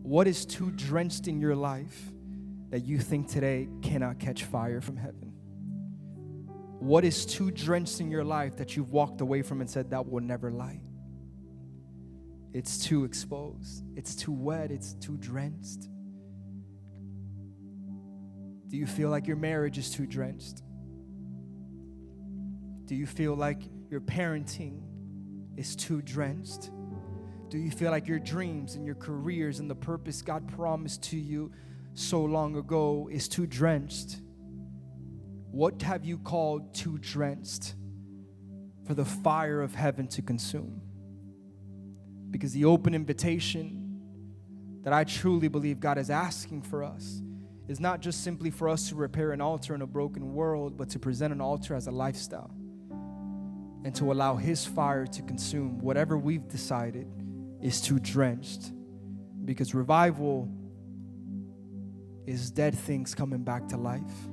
What is too drenched in your life that you think today cannot catch fire from heaven? What is too drenched in your life that you've walked away from and said that will never light? It's too exposed. It's too wet. It's too drenched. Do you feel like your marriage is too drenched? Do you feel like your parenting is too drenched? Do you feel like your dreams and your careers and the purpose God promised to you so long ago is too drenched? What have you called too drenched for the fire of heaven to consume? Because the open invitation that I truly believe God is asking for us is not just simply for us to repair an altar in a broken world, but to present an altar as a lifestyle and to allow His fire to consume whatever we've decided is too drenched. Because revival is dead things coming back to life.